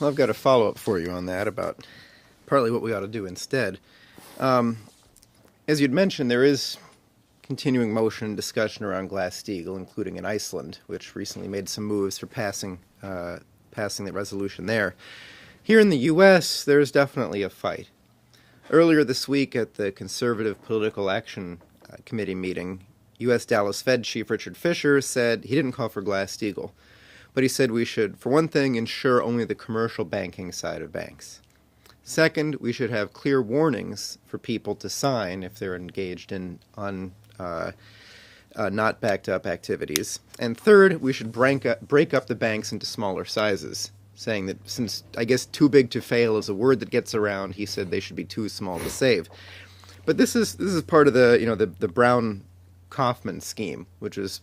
Well, I've got a follow-up for you on that about partly what we ought to do instead. As you'd mentioned, there is continuing motion and discussion around Glass-Steagall, including in Iceland, which recently made some moves for passing the resolution there. Here in the U.S., there's definitely a fight. Earlier this week at the Conservative Political Action Committee meeting, U.S. Dallas Fed Chief Richard Fisher said he didn't call for Glass-Steagall, but he said we should, for one thing, ensure only the commercial banking side of banks. Second, we should have clear warnings for people to sign if they're engaged in not backed up activities. And third, we should break up the banks into smaller sizes, saying that since, I guess, too big to fail is a word that gets around, he said they should be too small to save. But this is part of the Brown-Kaufman scheme, which was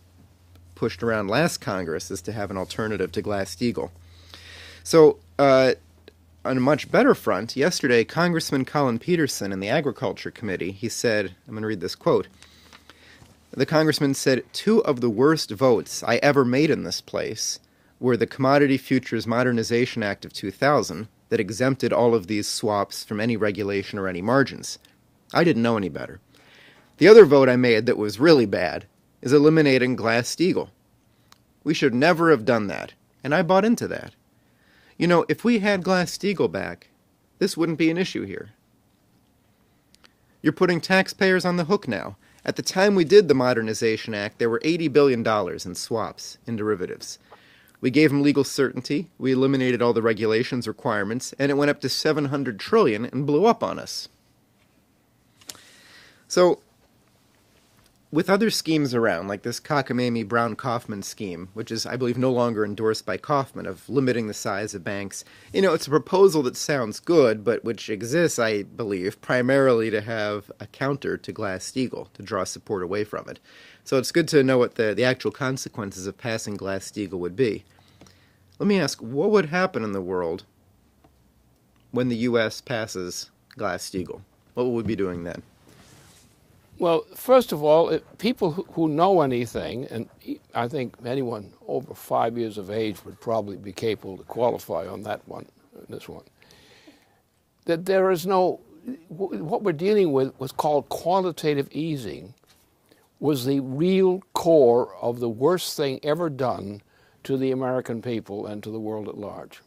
pushed around last Congress, is to have an alternative to Glass-Steagall. So, on a much better front, yesterday, Congressman Colin Peterson in the Agriculture Committee, he said, I'm going to read this quote, the congressman said, 2 of the worst votes I ever made in this place were the Commodity Futures Modernization Act of 2000 that exempted all of these swaps from any regulation or any margins. I didn't know any better. The other vote I made that was really bad is eliminating Glass-Steagall. We should never have done that, and I bought into that. You know, if we had Glass-Steagall back, this wouldn't be an issue here. You're putting taxpayers on the hook now. At the time we did the Modernization Act, there were $80 billion in swaps, in derivatives. We gave them legal certainty, we eliminated all the regulations requirements, and it went up to $700 trillion and blew up on us. So, with other schemes around, like this cockamamie Brown-Kaufman scheme, which is, I believe, no longer endorsed by Kaufman, of limiting the size of banks, you know, it's a proposal that sounds good, but which exists, I believe, primarily to have a counter to Glass-Steagall, to draw support away from it. So it's good to know what the actual consequences of passing Glass-Steagall would be. Let me ask, what would happen in the world when the U.S. passes Glass-Steagall? What would we be doing then? Well, first of all, people who know anything, and I think anyone over 5 years of age would probably be capable to qualify on this one, that there is no, what we're dealing with was called quantitative easing, was the real core of the worst thing ever done to the American people and to the world at large.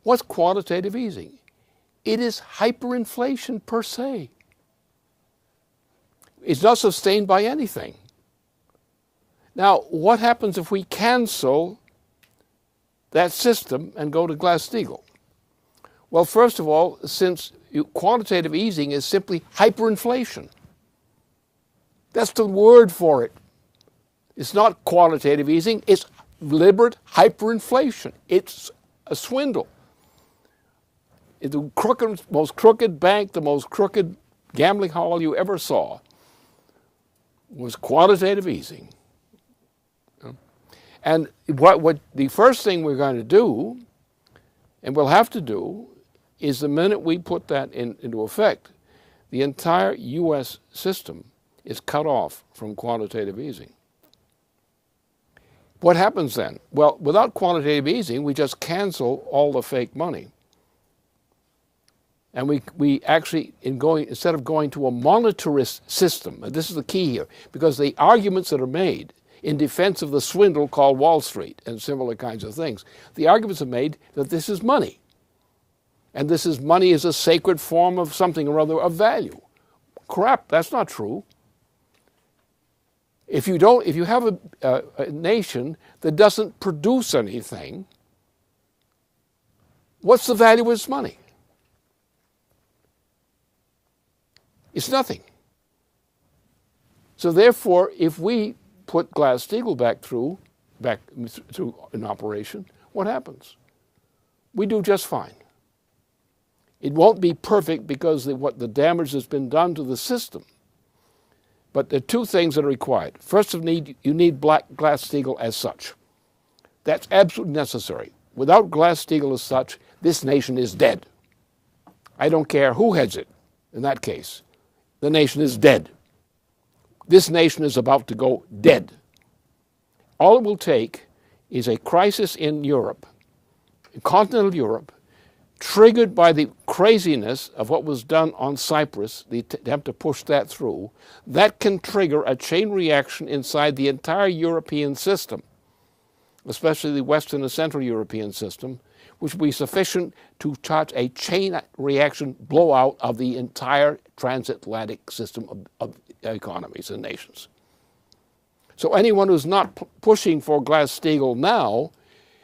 What's quantitative easing? It is hyperinflation per se. It's not sustained by anything. Now, what happens if we cancel that system and go to Glass-Steagall? Well, first of all, since quantitative easing is simply hyperinflation. That's the word for it. It's not quantitative easing, it's deliberate hyperinflation. It's a swindle. It's the most crooked bank, the most crooked gambling hall you ever saw was quantitative easing. And what the first thing we're going to do, and we'll have to do, is the minute we put that into effect, the entire U.S. system is cut off from quantitative easing. What happens then? Well, without quantitative easing, we just cancel all the fake money. And we actually, instead of going to a monetarist system, and this is the key here, because the arguments that are made in defense of the swindle called Wall Street and similar kinds of things, the arguments are made that this is money. And money is a sacred form of something or other of value. Crap, that's not true. If you have a nation that doesn't produce anything, what's the value of its money? It's nothing. So therefore, if we put Glass-Steagall back through an operation, what happens? We do just fine. It won't be perfect because the damage that's been done to the system. But there are 2 things that are required. First, you need Glass-Steagall as such. That's absolutely necessary. Without Glass-Steagall as such, this nation is dead. I don't care who heads it in that case. The nation is dead. This nation is about to go dead. All it will take is a crisis in Europe, in continental Europe, triggered by the craziness of what was done on Cyprus, the attempt to push that through, that can trigger a chain reaction inside the entire European system, especially the Western and Central European system, which will be sufficient to touch a chain reaction blowout of the entire transatlantic system of economies and nations. So anyone who's not pushing for Glass-Steagall now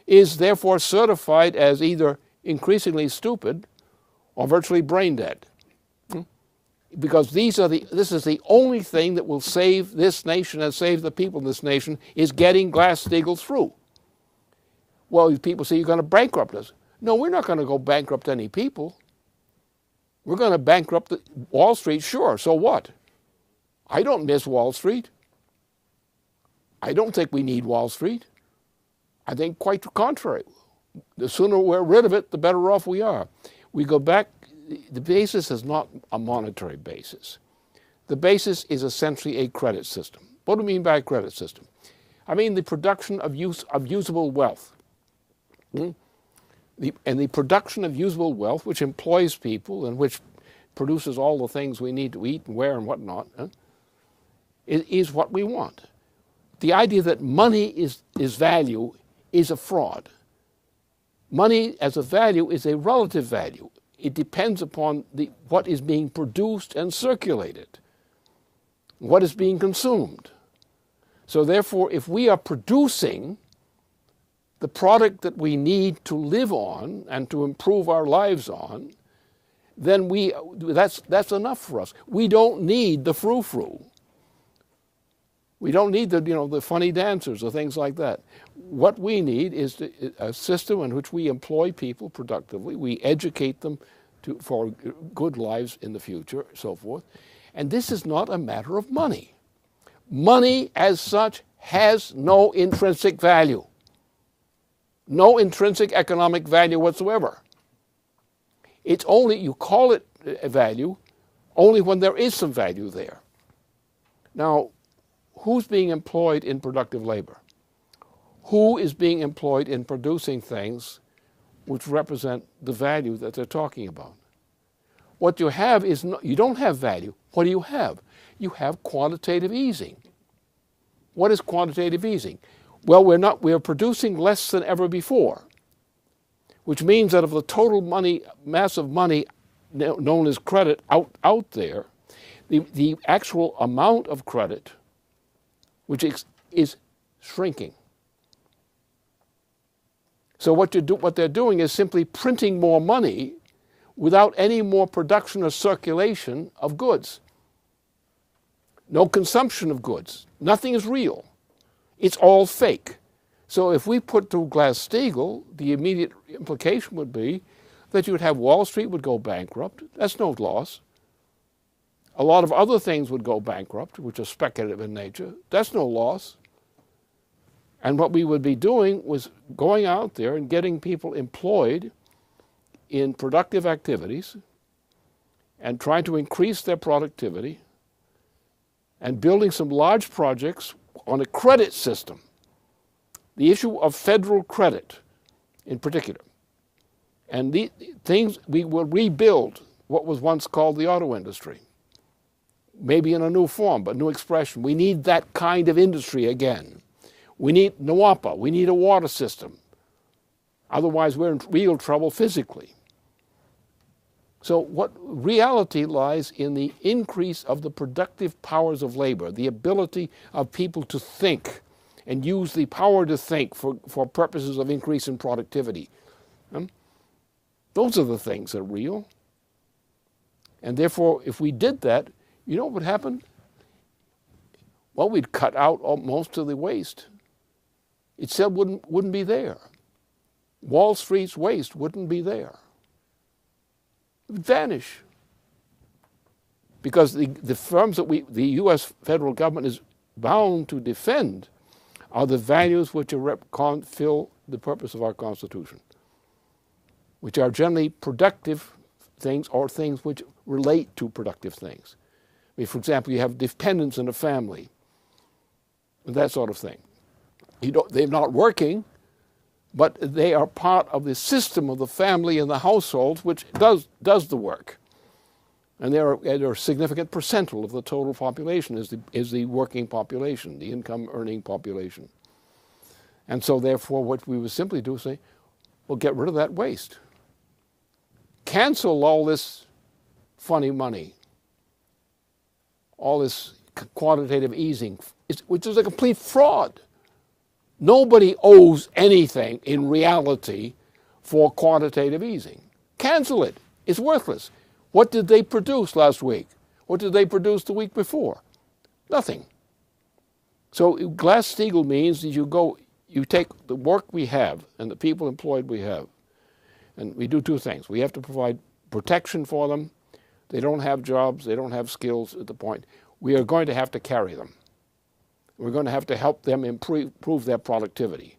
is therefore certified as either increasingly stupid or virtually brain dead. Because this is the only thing that will save this nation and save the people in this nation, is getting Glass-Steagall through. Well, people say, you're going to bankrupt us. No, we're not going to go bankrupt any people. We're going to bankrupt Wall Street, sure, so what? I don't miss Wall Street. I don't think we need Wall Street. I think quite the contrary. The sooner we're rid of it, the better off we are. We go back, the basis is not a monetary basis. The basis is essentially a credit system. What do I mean by a credit system? I mean the production of usable wealth. And the production of usable wealth, which employs people and which produces all the things we need to eat and wear and whatnot, is what we want. The idea that money is value is a fraud. Money as a value is a relative value. It depends upon what is being produced and circulated, what is being consumed. So therefore, if we are producing the product that we need to live on and to improve our lives on, then that's enough for us. We don't need the frou-frou. We don't need the funny dancers or things like that. What we need is a system in which we employ people productively, we educate them for good lives in the future, so forth. And this is not a matter of money. Money as such has no intrinsic value. No intrinsic economic value whatsoever. It's only, you call it a value only when there is some value there. Now, who's being employed in productive labor? Who is being employed in producing things which represent the value that they're talking about? What you have is, you don't have value. What do you have? You have quantitative easing. What is quantitative easing? Well, we are producing less than ever before, which means that of the total money, mass of money known as credit out there, the actual amount of credit, which is shrinking. So what they're doing is simply printing more money without any more production or circulation of goods. No consumption of goods. Nothing is real. It's all fake. So if we put through Glass-Steagall, the immediate implication would be that you would have Wall Street would go bankrupt. That's no loss. A lot of other things would go bankrupt, which are speculative in nature. That's no loss. And what we would be doing was going out there and getting people employed in productive activities and trying to increase their productivity and building some large projects on a credit system. The issue of federal credit in particular. And the things, we will rebuild what was once called the auto industry. Maybe in a new form, but new expression. We need that kind of industry again. We need NWAPA. We need a water system. Otherwise, we're in real trouble physically. So what reality lies in the increase of the productive powers of labor, the ability of people to think and use the power to think for purposes of increase in productivity. Those are the things that are real. And therefore, if we did that, you know what would happen? Well, we'd cut out most of the waste. It still wouldn't be there. Wall Street's waste wouldn't be there. It would vanish. Because the firms that the U.S. federal government is bound to defend are the values which fill the purpose of our Constitution, which are generally productive things or things which relate to productive things. I mean, for example, you have dependents in a family, and that sort of thing. They're not working, but they are part of the system of the family and the household, which does the work. And they're a significant percentile of the total population is the working population, the income-earning population. And so, therefore, what we would simply do is say, well, get rid of that waste. Cancel all this funny money, all this quantitative easing, which is a complete fraud. Nobody owes anything in reality for quantitative easing. Cancel it. It's worthless. What did they produce last week? What did they produce the week before? Nothing. So Glass-Steagall means that you take the work we have and the people employed we have, and we do two things. We have to provide protection for them. They don't have jobs. They don't have skills at the point. We are going to have to carry them. We're going to have to help them improve their productivity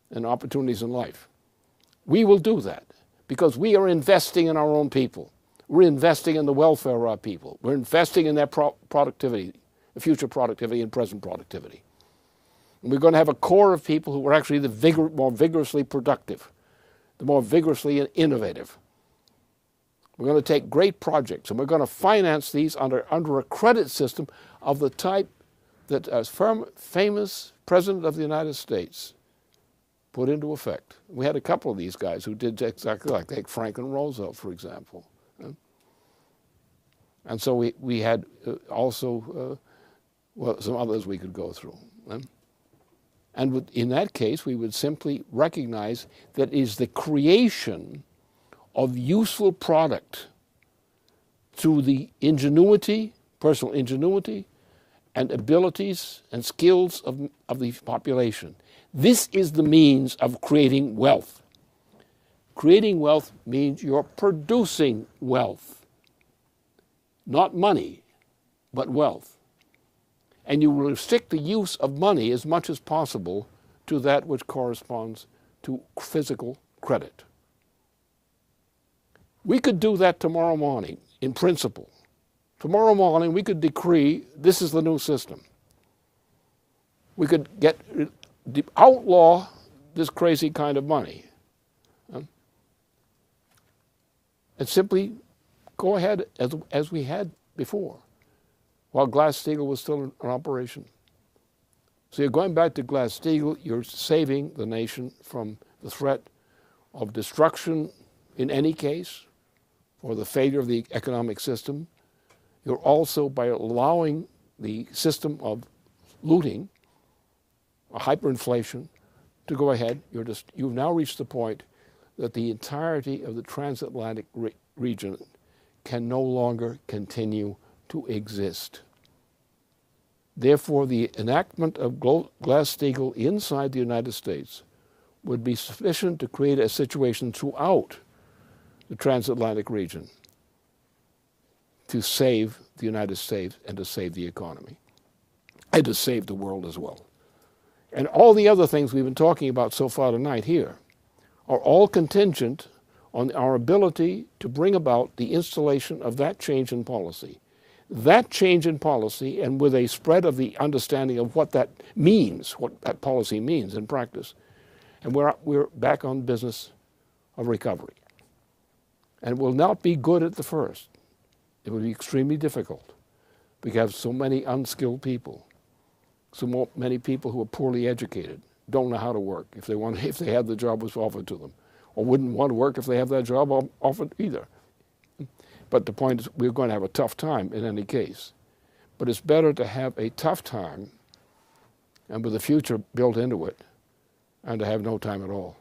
and opportunities in life. We will do that because we are investing in our own people. We're investing in the welfare of our people. We're investing in their productivity, future productivity and present productivity. And we're going to have a core of people who are actually more vigorously productive, the more vigorously innovative. We're going to take great projects and we're going to finance these under a credit system of the type that a famous President of the United States put into effect. We had a couple of these guys who did exactly like take Franklin Roosevelt, for example. And so we had also some others we could go through. And in that case, we would simply recognize that it is the creation of useful product through the ingenuity, personal ingenuity, and abilities and skills of the population. This is the means of creating wealth. Creating wealth means you're producing wealth. Not money, but wealth. And you will restrict the use of money as much as possible to that which corresponds to physical credit. We could do that tomorrow morning, in principle. Tomorrow morning, we could decree this is the new system. We could outlaw this crazy kind of money. And simply go ahead as we had before, while Glass-Steagall was still in operation. So you're going back to Glass-Steagall, you're saving the nation from the threat of destruction in any case, or the failure of the economic system. You're also, by allowing the system of looting, hyperinflation, to go ahead, you've now reached the point that the entirety of the transatlantic region can no longer continue to exist. Therefore, the enactment of Glass-Steagall inside the United States would be sufficient to create a situation throughout the transatlantic region to save the United States and to save the economy and to save the world as well. And all the other things we've been talking about so far tonight here are all contingent on our ability to bring about the installation of that change in policy. That change in policy, and with a spread of the understanding of what that means, what that policy means in practice, and we're back on business of recovery. And it will not be good at the first. It will be extremely difficult because we have so many unskilled people, many people who are poorly educated, don't know how to work if they had the job was offered to them, or wouldn't want to work if they have that job offered either. But the point is, we're going to have a tough time in any case. But it's better to have a tough time and with the future built into it and to have no time at all.